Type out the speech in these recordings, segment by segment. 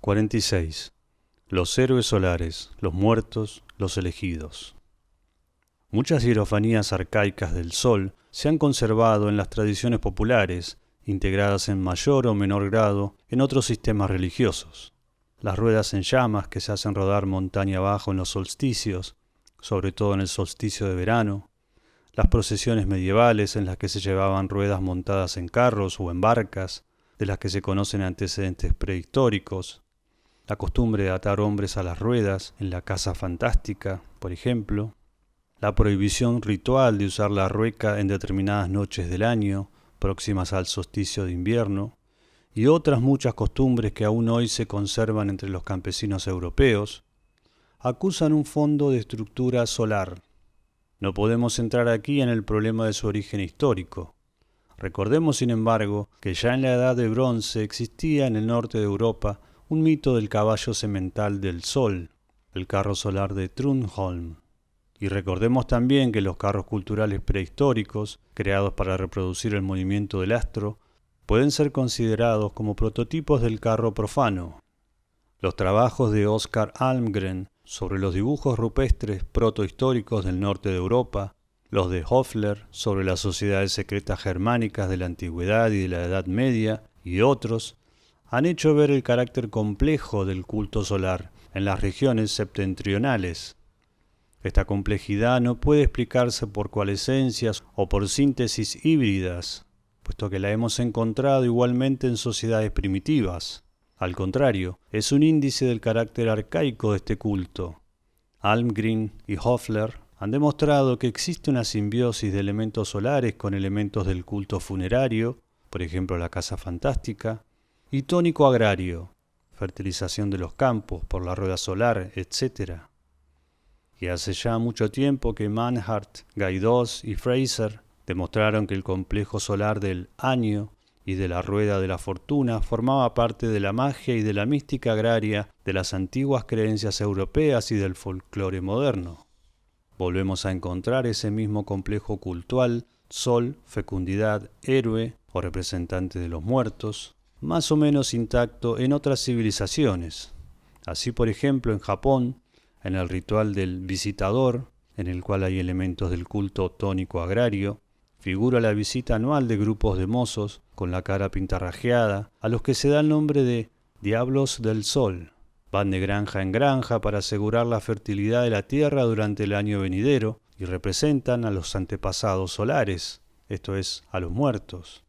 46. Los héroes solares, los muertos, los elegidos. Muchas hierofanías arcaicas del sol se han conservado en las tradiciones populares, integradas en mayor o menor grado en otros sistemas religiosos. Las ruedas en llamas que se hacen rodar montaña abajo en los solsticios, sobre todo en el solsticio de verano, las procesiones medievales en las que se llevaban ruedas montadas en carros o en barcas, de las que se conocen antecedentes prehistóricos, la costumbre de atar hombres a las ruedas en la casa fantástica, por ejemplo, la prohibición ritual de usar la rueca en determinadas noches del año, próximas al solsticio de invierno, y otras muchas costumbres que aún hoy se conservan entre los campesinos europeos, acusan un fondo de estructura solar. No podemos entrar aquí en el problema de su origen histórico. Recordemos, sin embargo, que ya en la Edad de Bronce existía en el norte de Europa un mito del caballo semental del Sol, el carro solar de Trundholm. Y recordemos también que los carros culturales prehistóricos, creados para reproducir el movimiento del astro, pueden ser considerados como prototipos del carro profano. Los trabajos de Oskar Almgren sobre los dibujos rupestres protohistóricos del norte de Europa, los de Höfler sobre las sociedades secretas germánicas de la Antigüedad y de la Edad Media, y otros, han hecho ver el carácter complejo del culto solar en las regiones septentrionales. Esta complejidad no puede explicarse por coalescencias o por síntesis híbridas, puesto que la hemos encontrado igualmente en sociedades primitivas. Al contrario, es un índice del carácter arcaico de este culto. Almgren y Höfler han demostrado que existe una simbiosis de elementos solares con elementos del culto funerario, por ejemplo la casa fantástica, y tónico agrario, fertilización de los campos por la rueda solar, etc. Y hace ya mucho tiempo que Mannhardt, Gaidos y Fraser demostraron que el complejo solar del año y de la rueda de la fortuna formaba parte de la magia y de la mística agraria de las antiguas creencias europeas y del folclore moderno. Volvemos a encontrar ese mismo complejo cultual, sol, fecundidad, héroe o representante de los muertos, más o menos intacto en otras civilizaciones. Así, por ejemplo, en Japón, en el ritual del visitador, en el cual hay elementos del culto tónico agrario, figura la visita anual de grupos de mozos con la cara pintarrajeada, a los que se da el nombre de Diablos del Sol. Van de granja en granja para asegurar la fertilidad de la tierra durante el año venidero y representan a los antepasados solares, esto es, a los muertos.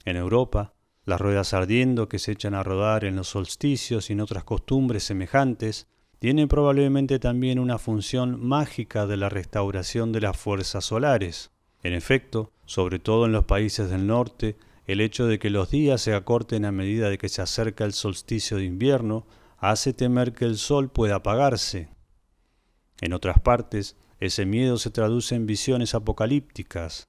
En Europa, las ruedas ardiendo que se echan a rodar en los solsticios y en otras costumbres semejantes tienen probablemente también una función mágica de la restauración de las fuerzas solares. En efecto, sobre todo en los países del norte, el hecho de que los días se acorten a medida de que se acerca el solsticio de invierno hace temer que el sol pueda apagarse. En otras partes, ese miedo se traduce en visiones apocalípticas.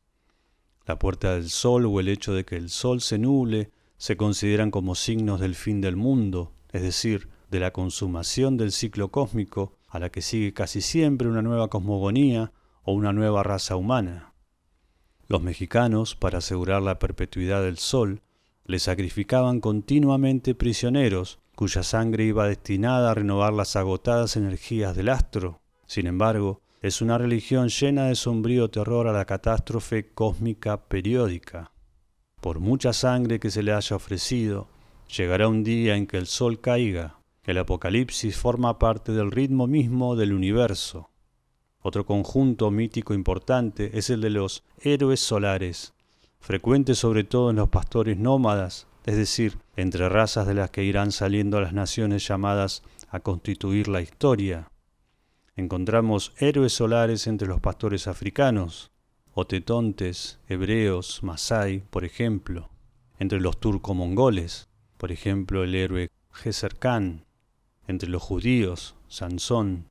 La puerta del sol o el hecho de que el sol se nuble se consideran como signos del fin del mundo, es decir, de la consumación del ciclo cósmico a la que sigue casi siempre una nueva cosmogonía o una nueva raza humana. Los mexicanos, para asegurar la perpetuidad del sol, le sacrificaban continuamente prisioneros cuya sangre iba destinada a renovar las agotadas energías del astro. Sin embargo, es una religión llena de sombrío terror a la catástrofe cósmica periódica. Por mucha sangre que se le haya ofrecido, llegará un día en que el sol caiga. El apocalipsis forma parte del ritmo mismo del universo. Otro conjunto mítico importante es el de los héroes solares, frecuente sobre todo en los pastores nómadas, es decir, entre razas de las que irán saliendo las naciones llamadas a constituir la historia. Encontramos héroes solares entre los pastores africanos, otetontes, hebreos, masái, por ejemplo, entre los turco-mongoles, por ejemplo el héroe Geser Khan, entre los judíos, Sansón,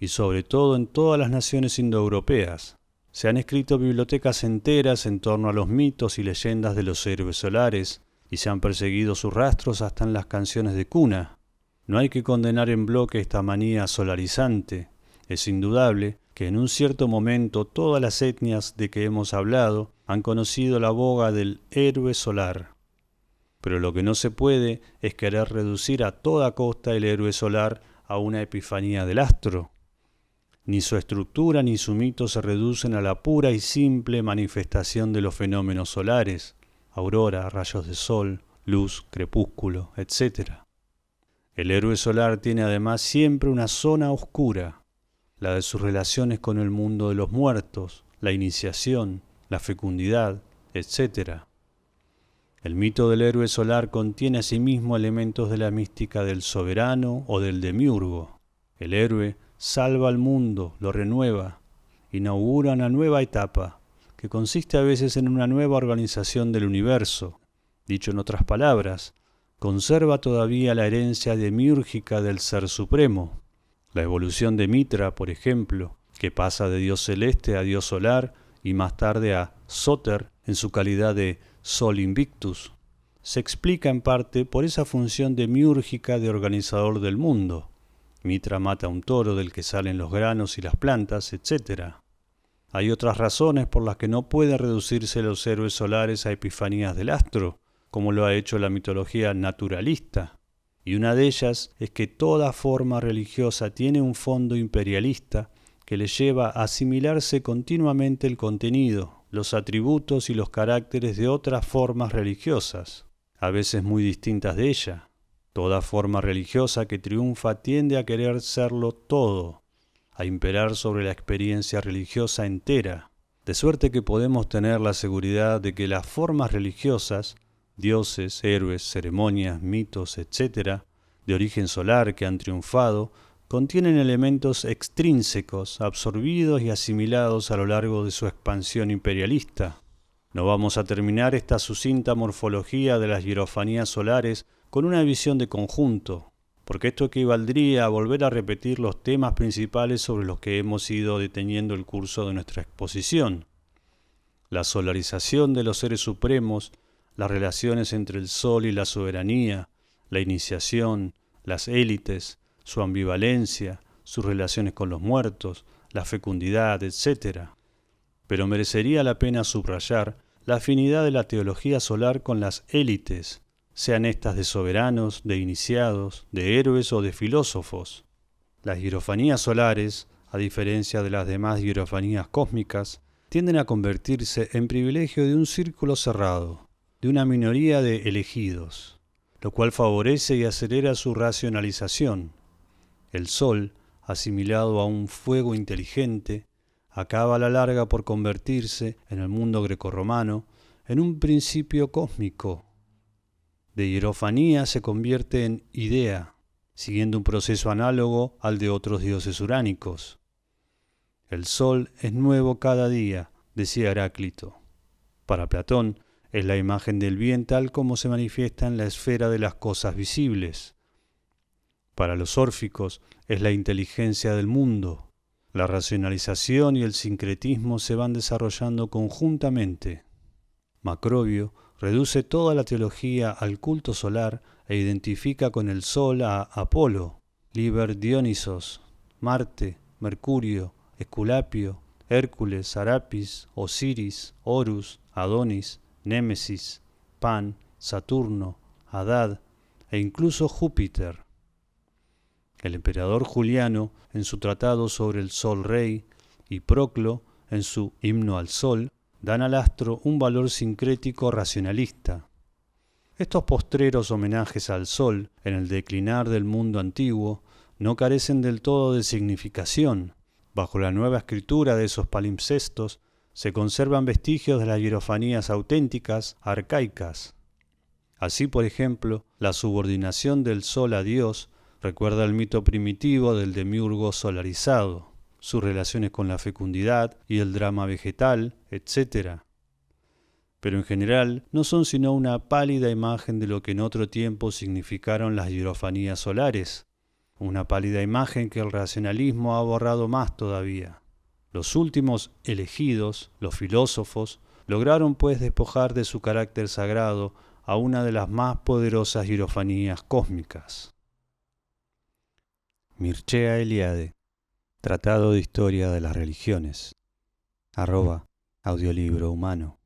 y sobre todo en todas las naciones indoeuropeas. Se han escrito bibliotecas enteras en torno a los mitos y leyendas de los héroes solares, y se han perseguido sus rastros hasta en las canciones de cuna. No hay que condenar en bloque esta manía solarizante. Es indudable que en un cierto momento todas las etnias de que hemos hablado han conocido la boga del héroe solar. Pero lo que no se puede es querer reducir a toda costa el héroe solar a una epifanía del astro. Ni su estructura ni su mito se reducen a la pura y simple manifestación de los fenómenos solares, aurora, rayos de sol, luz, crepúsculo, etc. El héroe solar tiene además siempre una zona oscura, la de sus relaciones con el mundo de los muertos, la iniciación, la fecundidad, etc. El mito del héroe solar contiene asimismo elementos de la mística del soberano o del demiurgo. El héroe salva al mundo, lo renueva, inaugura una nueva etapa, que consiste a veces en una nueva organización del universo. Dicho en otras palabras, conserva todavía la herencia demiúrgica del Ser Supremo. La evolución de Mitra, por ejemplo, que pasa de dios celeste a dios solar y más tarde a Soter en su calidad de Sol Invictus, se explica en parte por esa función demiúrgica de organizador del mundo. Mitra mata a un toro del que salen los granos y las plantas, etc. Hay otras razones por las que no pueden reducirse los héroes solares a epifanías del astro, como lo ha hecho la mitología naturalista, y una de ellas es que toda forma religiosa tiene un fondo imperialista que le lleva a asimilarse continuamente el contenido, los atributos y los caracteres de otras formas religiosas, a veces muy distintas de ella. Toda forma religiosa que triunfa tiende a querer serlo todo, a imperar sobre la experiencia religiosa entera, de suerte que podemos tener la seguridad de que las formas religiosas, dioses, héroes, ceremonias, mitos, etc., de origen solar que han triunfado, contienen elementos extrínsecos, absorbidos y asimilados a lo largo de su expansión imperialista. No vamos a terminar esta sucinta morfología de las hierofanías solares con una visión de conjunto, porque esto equivaldría a volver a repetir los temas principales sobre los que hemos ido deteniendo el curso de nuestra exposición. La solarización de los seres supremos, las relaciones entre el sol y la soberanía, la iniciación, las élites, su ambivalencia, sus relaciones con los muertos, la fecundidad, etc. Pero merecería la pena subrayar la afinidad de la teología solar con las élites, sean estas de soberanos, de iniciados, de héroes o de filósofos. Las hierofanías solares, a diferencia de las demás hierofanías cósmicas, tienden a convertirse en privilegio de un círculo cerrado, de una minoría de elegidos, lo cual favorece y acelera su racionalización. El sol, asimilado a un fuego inteligente, acaba a la larga por convertirse, en el mundo grecorromano, en un principio cósmico. De hierofanía se convierte en idea, siguiendo un proceso análogo al de otros dioses uránicos. El sol es nuevo cada día, decía Heráclito. Para Platón, es la imagen del bien tal como se manifiesta en la esfera de las cosas visibles. Para los órficos es la inteligencia del mundo. La racionalización y el sincretismo se van desarrollando conjuntamente. Macrobio reduce toda la teología al culto solar e identifica con el sol a Apolo, Liber Dionisos, Marte, Mercurio, Esculapio, Hércules, Serapis, Osiris, Horus, Adonis, Némesis, Pan, Saturno, Hadad e incluso Júpiter. El emperador Juliano, en su tratado sobre el Sol Rey, y Proclo, en su Himno al Sol, dan al astro un valor sincrético racionalista. Estos postreros homenajes al Sol, en el declinar del mundo antiguo, no carecen del todo de significación. Bajo la nueva escritura de esos palimpsestos se conservan vestigios de las hierofanías auténticas arcaicas. Así, por ejemplo, la subordinación del Sol a Dios recuerda el mito primitivo del demiurgo solarizado, sus relaciones con la fecundidad y el drama vegetal, etc. Pero en general no son sino una pálida imagen de lo que en otro tiempo significaron las hierofanías solares, una pálida imagen que el racionalismo ha borrado más todavía. Los últimos elegidos, los filósofos, lograron pues despojar de su carácter sagrado a una de las más poderosas hierofanías cósmicas. Mircea Eliade, Tratado de Historia de las Religiones, @ Audiolibro Humano.